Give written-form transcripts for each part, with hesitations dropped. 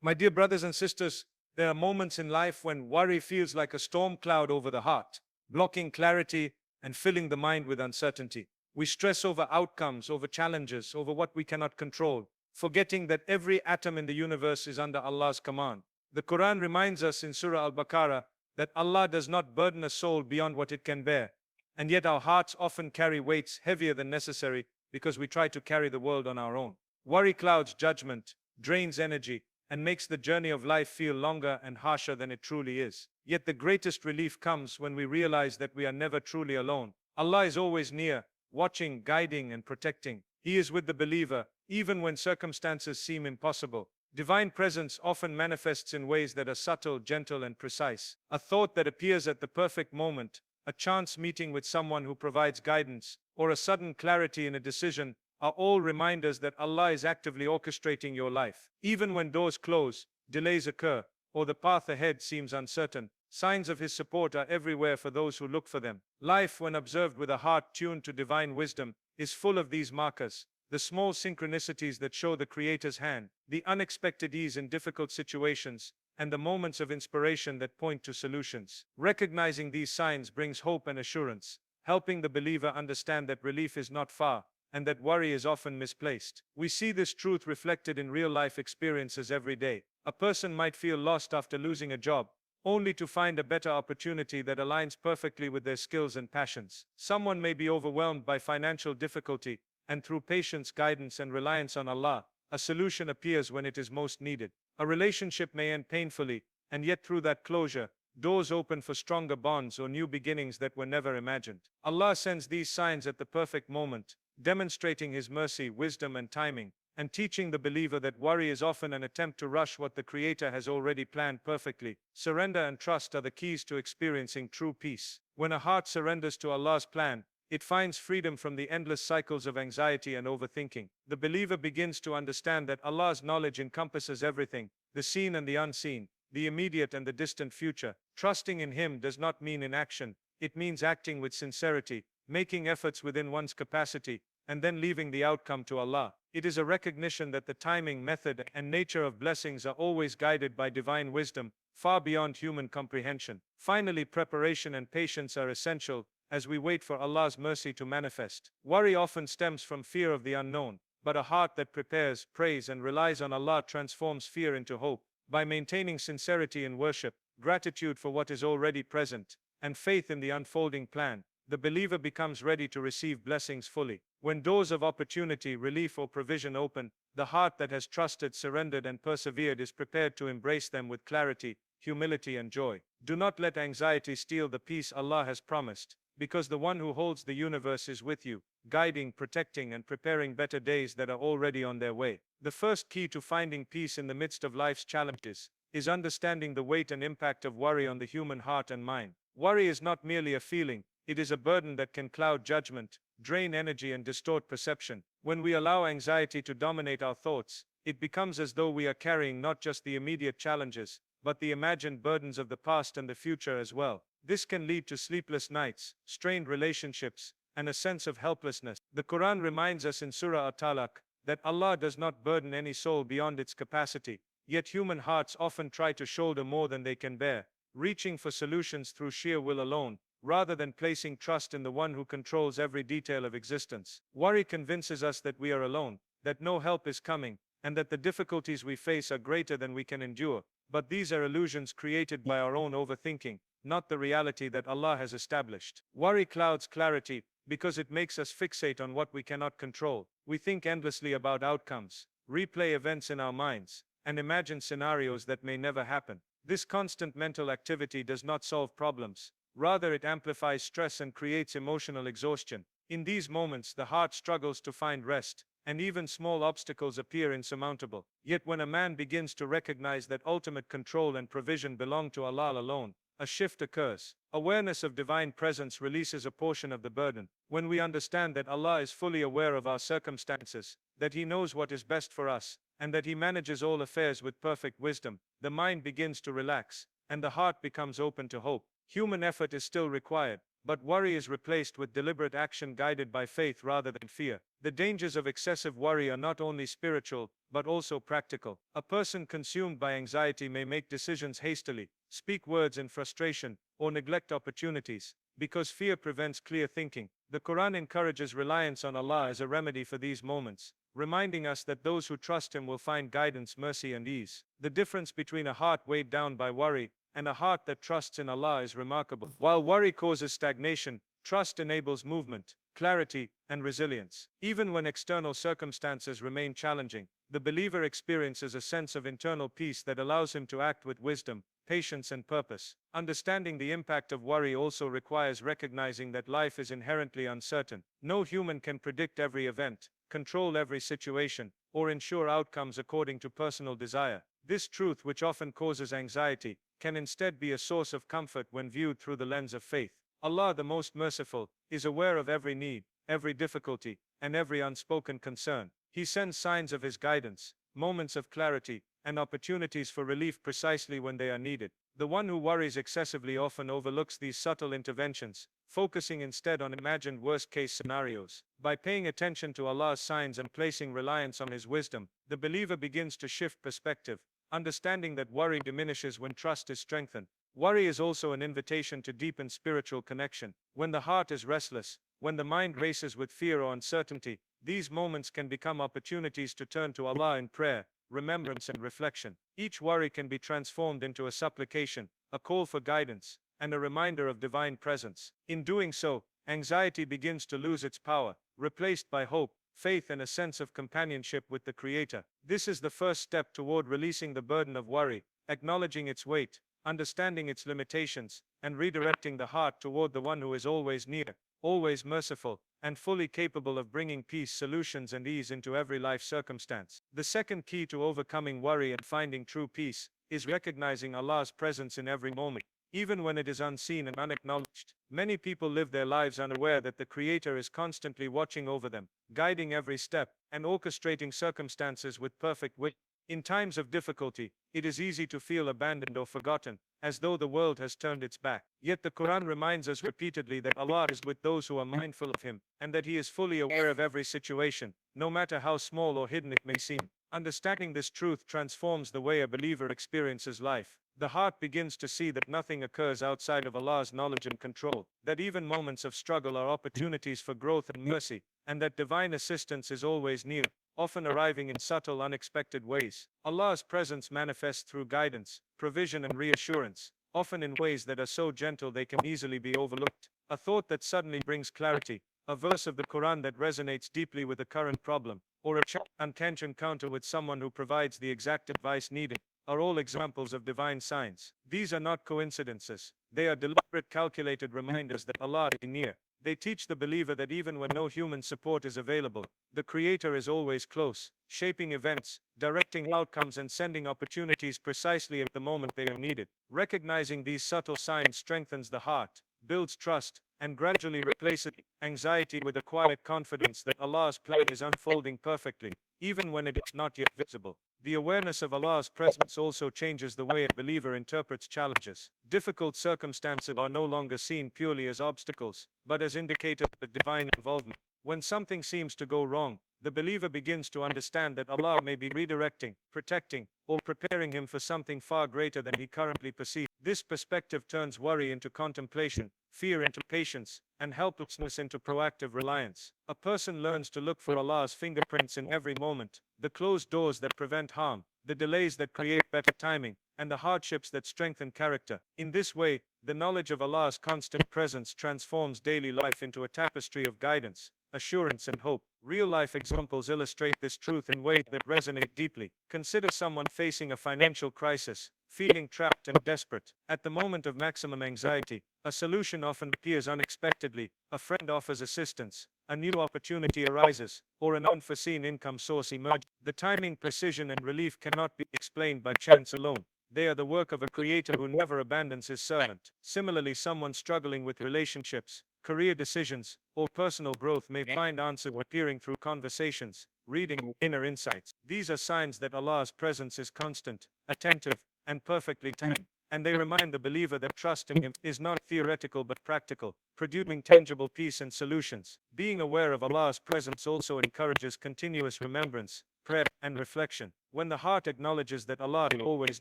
My dear brothers and sisters, there are moments in life when worry feels like a storm cloud over the heart, blocking clarity and filling the mind with uncertainty. We stress over outcomes, over challenges, over what we cannot control, forgetting that every atom in the universe is under Allah's command. The Quran reminds us in Surah Al-Baqarah that Allah does not burden a soul beyond what it can bear, and yet our hearts often carry weights heavier than necessary because we try to carry the world on our own. Worry clouds judgment, drains energy, and makes the journey of life feel longer and harsher than it truly is. Yet the greatest relief comes when we realize that we are never truly alone. Allah is always near, watching, guiding, and protecting. He is with the believer, even when circumstances seem impossible. Divine presence often manifests in ways that are subtle, gentle, and precise. A thought that appears at the perfect moment, a chance meeting with someone who provides guidance, or a sudden clarity in a decision are all reminders that Allah is actively orchestrating your life. Even when doors close, delays occur, or the path ahead seems uncertain, signs of His support are everywhere for those who look for them. Life, when observed with a heart tuned to divine wisdom, is full of these markers. The small synchronicities that show the Creator's hand, the unexpected ease in difficult situations, and the moments of inspiration that point to solutions. Recognizing these signs brings hope and assurance, helping the believer understand that relief is not far, and that worry is often misplaced. We see this truth reflected in real-life experiences every day. A person might feel lost after losing a job, only to find a better opportunity that aligns perfectly with their skills and passions. Someone may be overwhelmed by financial difficulty, and through patience, guidance, and reliance on Allah, a solution appears when it is most needed. A relationship may end painfully, and yet through that closure, doors open for stronger bonds or new beginnings that were never imagined. Allah sends these signs at the perfect moment, demonstrating His mercy, wisdom, and timing, and teaching the believer that worry is often an attempt to rush what the Creator has already planned perfectly. Surrender and trust are the keys to experiencing true peace. When a heart surrenders to Allah's plan, it finds freedom from the endless cycles of anxiety and overthinking. The believer begins to understand that Allah's knowledge encompasses everything, the seen and the unseen, the immediate and the distant future. Trusting in Him does not mean inaction, it means acting with sincerity, making efforts within one's capacity, and then leaving the outcome to Allah. It is a recognition that the timing, method, and nature of blessings are always guided by divine wisdom, far beyond human comprehension. Finally, preparation and patience are essential as we wait for Allah's mercy to manifest. Worry often stems from fear of the unknown, but a heart that prepares, prays, and relies on Allah transforms fear into hope. By maintaining sincerity in worship, gratitude for what is already present, and faith in the unfolding plan, the believer becomes ready to receive blessings fully. When doors of opportunity, relief, or provision open, the heart that has trusted, surrendered, and persevered is prepared to embrace them with clarity, humility, and joy. Do not let anxiety steal the peace Allah has promised, because the one who holds the universe is with you, guiding, protecting, and preparing better days that are already on their way. The first key to finding peace in the midst of life's challenges is understanding the weight and impact of worry on the human heart and mind. Worry is not merely a feeling, it is a burden that can cloud judgment, drain energy, and distort perception. When we allow anxiety to dominate our thoughts, it becomes as though we are carrying not just the immediate challenges, but the imagined burdens of the past and the future as well. This can lead to sleepless nights, strained relationships, and a sense of helplessness. The Quran reminds us in Surah At-Talaq that Allah does not burden any soul beyond its capacity, yet human hearts often try to shoulder more than they can bear, reaching for solutions through sheer will alone, rather than placing trust in the one who controls every detail of existence. Worry convinces us that we are alone, that no help is coming, and that the difficulties we face are greater than we can endure. But these are illusions created by our own overthinking, not the reality that Allah has established. Worry clouds clarity because it makes us fixate on what we cannot control. We think endlessly about outcomes, replay events in our minds, and imagine scenarios that may never happen. This constant mental activity does not solve problems. Rather, it amplifies stress and creates emotional exhaustion. In these moments, the heart struggles to find rest, and even small obstacles appear insurmountable. Yet when a man begins to recognize that ultimate control and provision belong to Allah alone, a shift occurs. Awareness of divine presence releases a portion of the burden. When we understand that Allah is fully aware of our circumstances, that He knows what is best for us, and that He manages all affairs with perfect wisdom, the mind begins to relax, and the heart becomes open to hope. Human effort is still required, but worry is replaced with deliberate action guided by faith rather than fear. The dangers of excessive worry are not only spiritual, but also practical. A person consumed by anxiety may make decisions hastily, speak words in frustration, or neglect opportunities, because fear prevents clear thinking. The Quran encourages reliance on Allah as a remedy for these moments, reminding us that those who trust Him will find guidance, mercy, and ease. The difference between a heart weighed down by worry and a heart that trusts in Allah is remarkable. While worry causes stagnation, trust enables movement, clarity, and resilience. Even when external circumstances remain challenging, the believer experiences a sense of internal peace that allows him to act with wisdom, patience, and purpose. Understanding the impact of worry also requires recognizing that life is inherently uncertain. No human can predict every event, control every situation, or ensure outcomes according to personal desire. This truth, which often causes anxiety, can instead be a source of comfort when viewed through the lens of faith. Allah, the Most Merciful, is aware of every need, every difficulty, and every unspoken concern. He sends signs of His guidance, moments of clarity, and opportunities for relief precisely when they are needed. The one who worries excessively often overlooks these subtle interventions, focusing instead on imagined worst-case scenarios. By paying attention to Allah's signs and placing reliance on His wisdom, the believer begins to shift perspective, understanding that worry diminishes when trust is strengthened. Worry is also an invitation to deepen spiritual connection. When the heart is restless, when the mind races with fear or uncertainty, these moments can become opportunities to turn to Allah in prayer, remembrance, and reflection. Each worry can be transformed into a supplication, a call for guidance, and a reminder of divine presence. In doing so, anxiety begins to lose its power, replaced by hope, faith, and a sense of companionship with the Creator. This is the first step toward releasing the burden of worry, acknowledging its weight, understanding its limitations, and redirecting the heart toward the one who is always near, always merciful, and fully capable of bringing peace, solutions, and ease into every life circumstance. The second key to overcoming worry and finding true peace is recognizing Allah's presence in every moment, even when it is unseen and unacknowledged. Many people live their lives unaware that the Creator is constantly watching over them, guiding every step, and orchestrating circumstances with perfect wisdom. In times of difficulty, it is easy to feel abandoned or forgotten, as though the world has turned its back. Yet the Quran reminds us repeatedly that Allah is with those who are mindful of Him, and that He is fully aware of every situation, no matter how small or hidden it may seem. Understanding this truth transforms the way a believer experiences life. The heart begins to see that nothing occurs outside of Allah's knowledge and control, that even moments of struggle are opportunities for growth and mercy, and that divine assistance is always near, often arriving in subtle, unexpected ways. Allah's presence manifests through guidance, provision, and reassurance, often in ways that are so gentle they can easily be overlooked. A thought that suddenly brings clarity, a verse of the Quran that resonates deeply with a current problem, or a uncanny encounter with someone who provides the exact advice needed, are all examples of divine signs. These are not coincidences. They are deliberate, calculated reminders that Allah is near. They teach the believer that even when no human support is available, the Creator is always close, shaping events, directing outcomes, and sending opportunities precisely at the moment they are needed. Recognizing these subtle signs strengthens the heart, builds trust, and gradually replaces anxiety with a quiet confidence that Allah's plan is unfolding perfectly, even when it is not yet visible. The awareness of Allah's presence also changes the way a believer interprets challenges. Difficult circumstances are no longer seen purely as obstacles, but as indicators of divine involvement. When something seems to go wrong, the believer begins to understand that Allah may be redirecting, protecting, or preparing him for something far greater than he currently perceives. This perspective turns worry into contemplation, fear into patience, and helplessness into proactive reliance. A person learns to look for Allah's fingerprints in every moment, the closed doors that prevent harm, the delays that create better timing, and the hardships that strengthen character. In this way, the knowledge of Allah's constant presence transforms daily life into a tapestry of guidance, assurance, and hope. Real-life examples illustrate this truth in ways that resonate deeply. Consider someone facing a financial crisis, feeling trapped and desperate. At the moment of maximum anxiety, a solution often appears unexpectedly. A friend offers assistance, a new opportunity arises, or an unforeseen income source emerges. The timing, precision, and relief cannot be explained by chance alone. They are the work of a Creator who never abandons His servant. Similarly, someone struggling with relationships, career decisions, or personal growth may find answers appearing through conversations, reading, inner insights. These are signs that Allah's presence is constant, attentive, and perfectly timed. and they remind the believer that trust in him is not theoretical but practical, producing tangible peace and solutions. Being aware of Allah's presence also encourages continuous remembrance, prayer, and reflection. When the heart acknowledges that Allah is always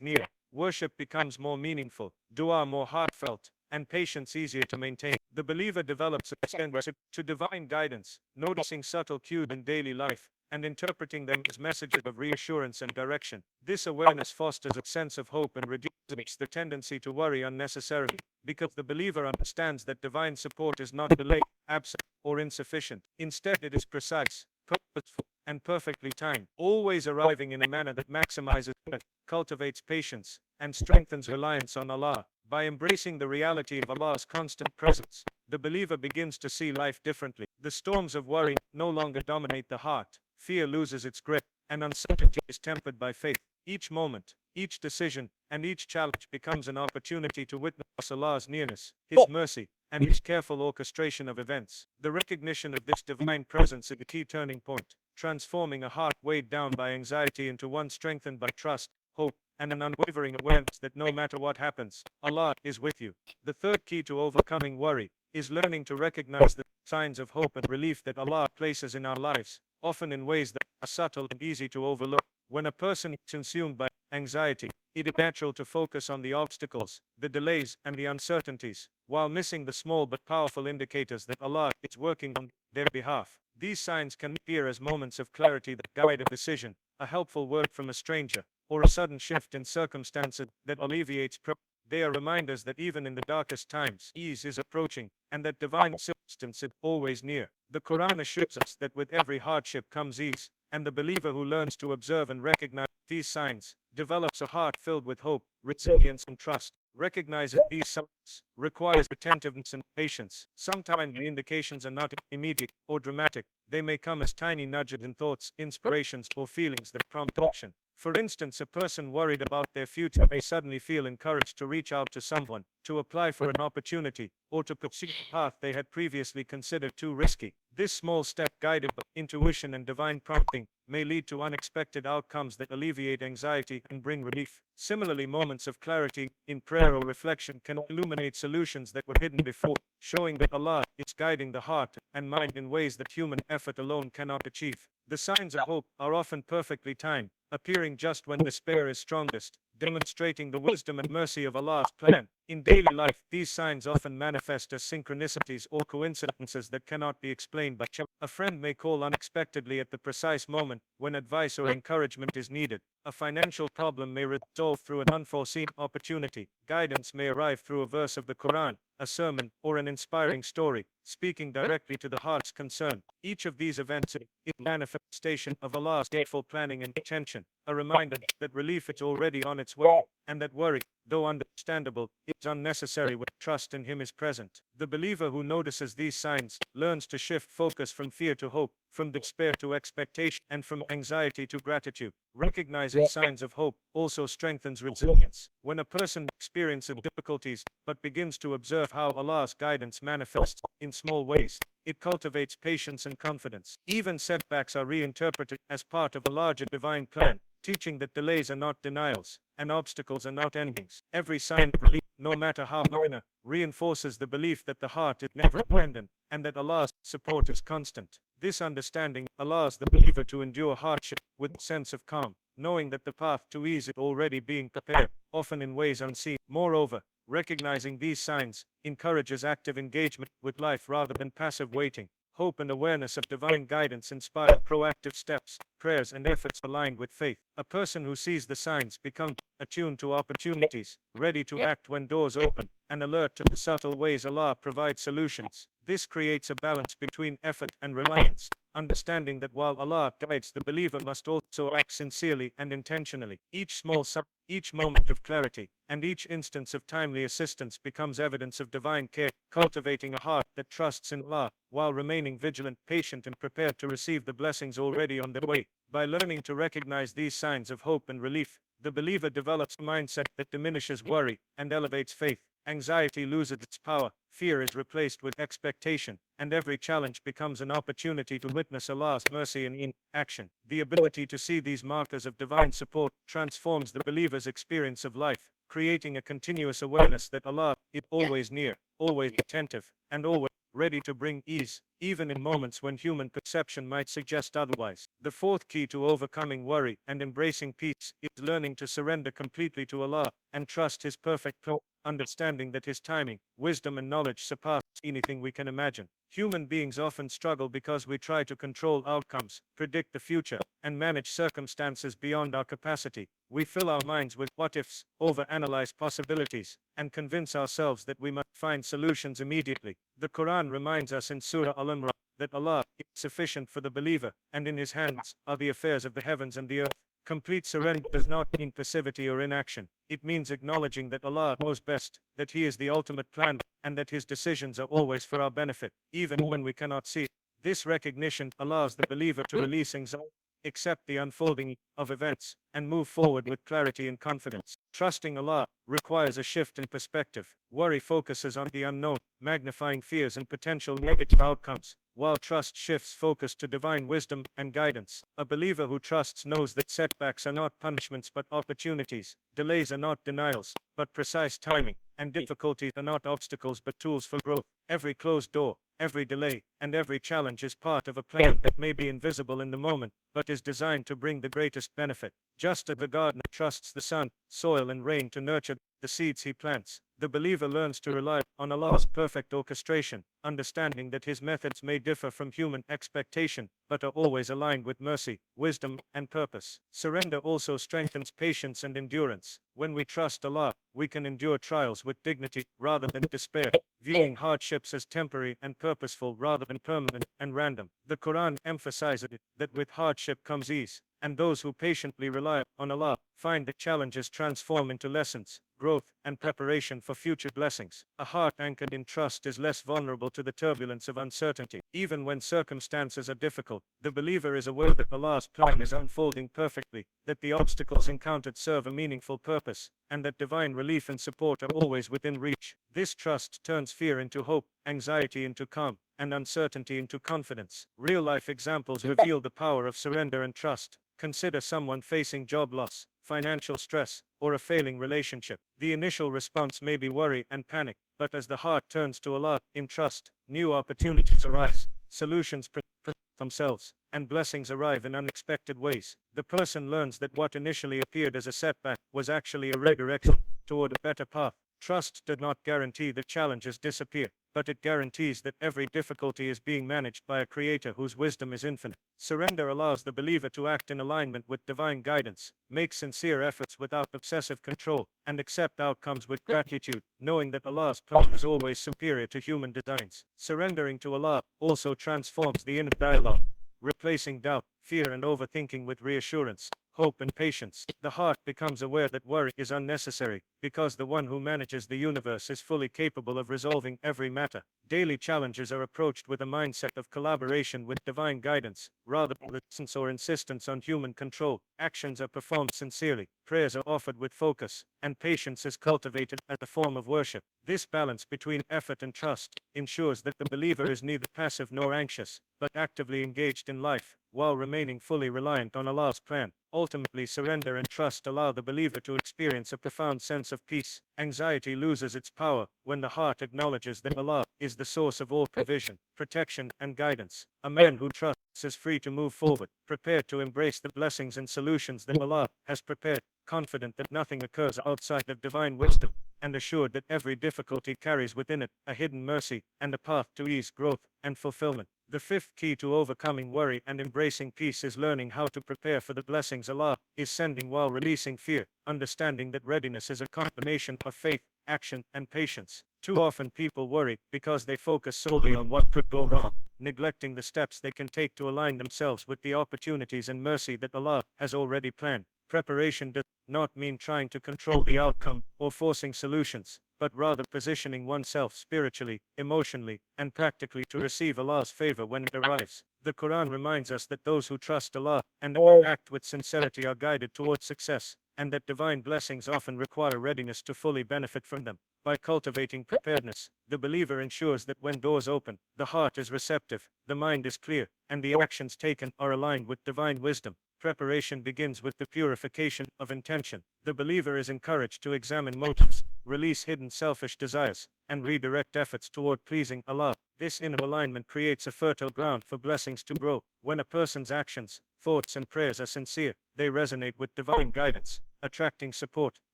near, worship becomes more meaningful, dua more heartfelt, and patience easier to maintain. The believer develops a sensitivity to divine guidance, noticing subtle cues in daily life, and interpreting them as messages of reassurance and direction. This awareness fosters a sense of hope and reduces the tendency to worry unnecessarily, because the believer understands that divine support is not delayed, absent, or insufficient. Instead, it is precise, purposeful, and perfectly timed, always arriving in a manner that maximizes good, cultivates patience, and strengthens reliance on Allah. By embracing the reality of Allah's constant presence, the believer begins to see life differently. The storms of worry no longer dominate the heart, fear loses its grip, and uncertainty is tempered by faith. Each moment, each decision, and each challenge becomes an opportunity to witness Allah's nearness, His mercy, and His careful orchestration of events. The recognition of this divine presence is the key turning point, transforming a heart weighed down by anxiety into one strengthened by trust, hope, and an unwavering awareness that no matter what happens, Allah is with you. The third key to overcoming worry is learning to recognize the signs of hope and relief that Allah places in our lives, often in ways that are subtle and easy to overlook. When a person is consumed by anxiety, it is natural to focus on the obstacles, the delays, and the uncertainties, while missing the small but powerful indicators that Allah is working on their behalf. These signs can appear as moments of clarity that guide a decision, a helpful word from a stranger, or a sudden shift in circumstances that alleviates pressure. They are reminders that even in the darkest times, ease is approaching, and that divine assistance is always near. The Quran assures us that with every hardship comes ease, and the believer who learns to observe and recognize these signs develops a heart filled with hope, resilience, and trust. Recognizing these signs requires attentiveness and patience. Sometimes the indications are not immediate or dramatic. They may come as tiny nudges in thoughts, inspirations, or feelings that prompt action. For instance, a person worried about their future may suddenly feel encouraged to reach out to someone, to apply for an opportunity, or to pursue a path they had previously considered too risky. This small step, guided by intuition and divine prompting, may lead to unexpected outcomes that alleviate anxiety and bring relief. Similarly, moments of clarity in prayer or reflection can illuminate solutions that were hidden before, showing that Allah is guiding the heart and mind in ways that human effort alone cannot achieve. The signs of hope are often perfectly timed, appearing just when despair is strongest, demonstrating the wisdom and mercy of Allah's plan. In daily life, these signs often manifest as synchronicities or coincidences that cannot be explained by chance. A friend may call unexpectedly at the precise moment when advice or encouragement is needed. A financial problem may resolve through an unforeseen opportunity. Guidance may arrive through a verse of the Quran, a sermon, or an inspiring story, speaking directly to the heart's concern. Each of these events is a manifestation of Allah's careful planning and intention, a reminder that relief is already on its way, and that worry, though understandable, is unnecessary when trust in Him is present. The believer who notices these signs learns to shift focus from fear to hope, from despair to expectation, and from anxiety to gratitude. Recognizing signs of hope also strengthens resilience. When a person experiences difficulties but begins to observe how Allah's guidance manifests in small ways, it cultivates patience and confidence. Even setbacks are reinterpreted as part of a larger divine plan, teaching that delays are not denials, and obstacles are not endings. Every sign of relief, no matter how minor, reinforces the belief that the heart is never abandoned, and that Allah's support is constant. This understanding allows the believer to endure hardship with a sense of calm, knowing that the path to ease is already being prepared, often in ways unseen. Moreover, recognizing these signs encourages active engagement with life rather than passive waiting. Hope and awareness of divine guidance inspire proactive steps, prayers, and efforts aligned with faith. A person who sees the signs becomes attuned to opportunities, ready to act when doors open, and alert to the subtle ways Allah provides solutions. This creates a balance between effort and reliance, understanding that while Allah guides, the believer must also act sincerely and intentionally. Each moment of clarity, and each instance of timely assistance becomes evidence of divine care, cultivating a heart that trusts in Allah, while remaining vigilant, patient, and prepared to receive the blessings already on their way. By learning to recognize these signs of hope and relief, the believer develops a mindset that diminishes worry and elevates faith. Anxiety loses its power, fear is replaced with expectation, and every challenge becomes an opportunity to witness Allah's mercy in action. The ability to see these markers of divine support transforms the believer's experience of life, creating a continuous awareness that Allah is always near, always attentive, and always ready to bring ease, even in moments when human perception might suggest otherwise. The fourth key to overcoming worry and embracing peace is learning to surrender completely to Allah and trust His perfect plan, understanding that His timing, wisdom, and knowledge surpass anything we can imagine. Human beings often struggle because we try to control outcomes, predict the future, and manage circumstances beyond our capacity. We fill our minds with what ifs, overanalyze possibilities, and convince ourselves that we must find solutions immediately. The Quran reminds us in Surah Al-Imran that Allah is sufficient for the believer, and in His hands are the affairs of the heavens and the earth. Complete surrender does not mean passivity or inaction. It means acknowledging that Allah knows best, that He is the ultimate planner, and that His decisions are always for our benefit, even when we cannot see it. This recognition allows the believer to release anxiety, accept the unfolding of events, and move forward with clarity and confidence. Trusting Allah requires a shift in perspective. Worry focuses on the unknown, magnifying fears and potential negative outcomes, while trust shifts focus to divine wisdom and guidance. A believer who trusts knows that setbacks are not punishments but opportunities, delays are not denials, but precise timing, and difficulties are not obstacles but tools for growth. Every closed door, every delay, and every challenge is part of a plan that may be invisible in the moment, but is designed to bring the greatest benefit. Just as the gardener trusts the sun, soil, and rain to nurture the seeds he plants, the believer learns to rely on Allah's perfect orchestration, understanding that His methods may differ from human expectation, but are always aligned with mercy, wisdom, and purpose. Surrender also strengthens patience and endurance. When we trust Allah, we can endure trials with dignity rather than despair, viewing hardships as temporary and purposeful rather than permanent and random. The Quran emphasizes that with hardship comes ease, and those who patiently rely on Allah find that challenges transform into lessons, growth, and preparation for future blessings. A heart anchored in trust is less vulnerable to the turbulence of uncertainty. Even when circumstances are difficult, the believer is aware that Allah's plan is unfolding perfectly, that the obstacles encountered serve a meaningful purpose, and that divine relief and support are always within reach. This trust turns fear into hope, anxiety into calm, and uncertainty into confidence. Real-life examples reveal the power of surrender and trust. Consider someone facing job loss, financial stress, or a failing relationship. The initial response may be worry and panic, but as the heart turns to Allah in trust, new opportunities arise, solutions present themselves, and blessings arrive in unexpected ways. The person learns that what initially appeared as a setback was actually a redirection toward a better path. Trust does not guarantee that challenges disappear, but it guarantees that every difficulty is being managed by a Creator whose wisdom is infinite. Surrender allows the believer to act in alignment with divine guidance, make sincere efforts without obsessive control, and accept outcomes with gratitude, knowing that Allah's plan is always superior to human designs. Surrendering to Allah also transforms the inner dialogue, replacing doubt, fear, and overthinking with reassurance, hope, and patience. The heart becomes aware that worry is unnecessary, because the one who manages the universe is fully capable of resolving every matter. Daily challenges are approached with a mindset of collaboration with divine guidance, rather than resistance or insistence on human control. Actions are performed sincerely, prayers are offered with focus, and patience is cultivated as a form of worship. This balance between effort and trust ensures that the believer is neither passive nor anxious, but actively engaged in life, while remaining fully reliant on Allah's plan. Ultimately, surrender and trust allow the believer to experience a profound sense of peace. Anxiety loses its power when the heart acknowledges that Allah is the source of all provision, protection, and guidance. A man who trusts is free to move forward, prepared to embrace the blessings and solutions that Allah has prepared, confident that nothing occurs outside of divine wisdom, and assured that every difficulty carries within it a hidden mercy and a path to ease, growth, and fulfillment. The fifth key to overcoming worry and embracing peace is learning how to prepare for the blessings Allah is sending while releasing fear, understanding that readiness is a combination of faith, action, and patience. Too often people worry because they focus solely on what could go wrong, neglecting the steps they can take to align themselves with the opportunities and mercy that Allah has already planned. Preparation does not mean trying to control the outcome or forcing solutions, but rather positioning oneself spiritually, emotionally, and practically to receive Allah's favor when it arrives. The Quran reminds us that those who trust Allah and act with sincerity are guided towards success, and that divine blessings often require readiness to fully benefit from them. By cultivating preparedness, the believer ensures that when doors open, the heart is receptive, the mind is clear, and the actions taken are aligned with divine wisdom. Preparation begins with the purification of intention. The believer is encouraged to examine motives, release hidden selfish desires, and redirect efforts toward pleasing Allah. This inner alignment creates a fertile ground for blessings to grow. When a person's actions, thoughts, and prayers are sincere, they resonate with divine guidance, attracting support,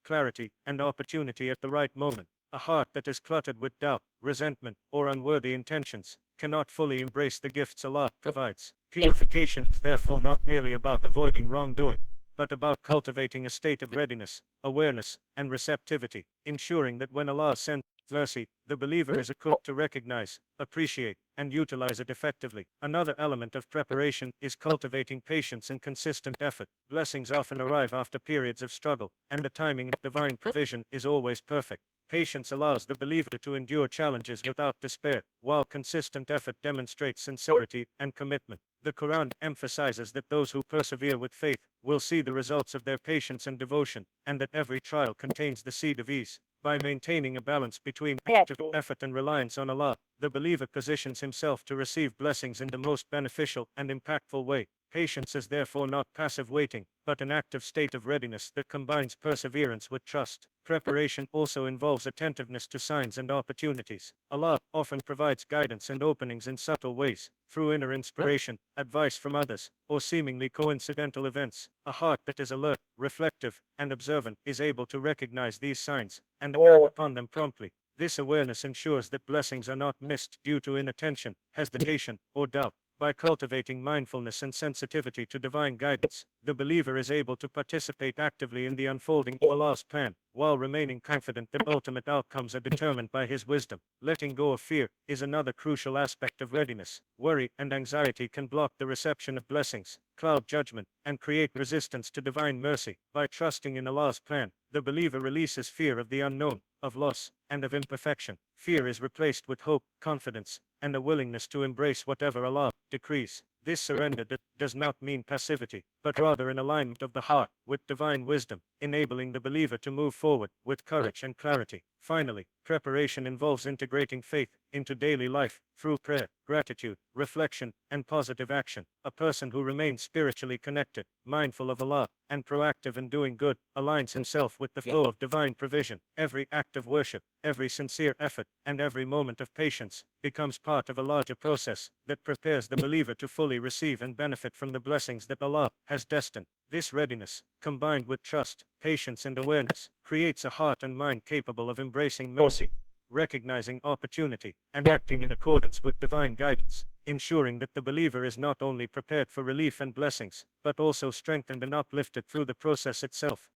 clarity, and opportunity at the right moment. A heart that is cluttered with doubt, resentment, or unworthy intentions cannot fully embrace the gifts Allah provides. Purification is therefore not merely about avoiding wrongdoing, but about cultivating a state of readiness, awareness, and receptivity, ensuring that when Allah sends mercy, the believer is equipped to recognize, appreciate, and utilize it effectively. Another element of preparation is cultivating patience and consistent effort. Blessings often arrive after periods of struggle, and the timing of divine provision is always perfect. Patience allows the believer to endure challenges without despair, while consistent effort demonstrates sincerity and commitment. The Quran emphasizes that those who persevere with faith will see the results of their patience and devotion, and that every trial contains the seed of ease. By maintaining a balance between active effort and reliance on Allah, the believer positions himself to receive blessings in the most beneficial and impactful way. Patience is therefore not passive waiting, but an active state of readiness that combines perseverance with trust. Preparation also involves attentiveness to signs and opportunities. Allah often provides guidance and openings in subtle ways, through inner inspiration, advice from others, or seemingly coincidental events. A heart that is alert, reflective, and observant is able to recognize these signs and act upon them promptly. This awareness ensures that blessings are not missed due to inattention, hesitation, or doubt. By cultivating mindfulness and sensitivity to divine guidance, the believer is able to participate actively in the unfolding of Allah's plan, while remaining confident that ultimate outcomes are determined by His wisdom. Letting go of fear is another crucial aspect of readiness. Worry and anxiety can block the reception of blessings, cloud judgment, and create resistance to divine mercy. By trusting in Allah's plan, the believer releases fear of the unknown, of loss, and of imperfection. Fear is replaced with hope, confidence, and a willingness to embrace whatever Allah decrees. This surrender does not mean passivity, but rather an alignment of the heart with divine wisdom, enabling the believer to move forward with courage and clarity. Finally, preparation involves integrating faith into daily life through prayer, gratitude, reflection, and positive action. A person who remains spiritually connected, mindful of Allah, and proactive in doing good aligns himself with the flow of divine provision. Every act of worship, every sincere effort, and every moment of patience becomes part of a larger process that prepares the believer to fully receive and benefit from the blessings that Allah has destined. This readiness, combined with trust, patience, and awareness, creates a heart and mind capable of embracing mercy, recognizing opportunity, and acting in accordance with divine guidance, ensuring that the believer is not only prepared for relief and blessings, but also strengthened and uplifted through the process itself.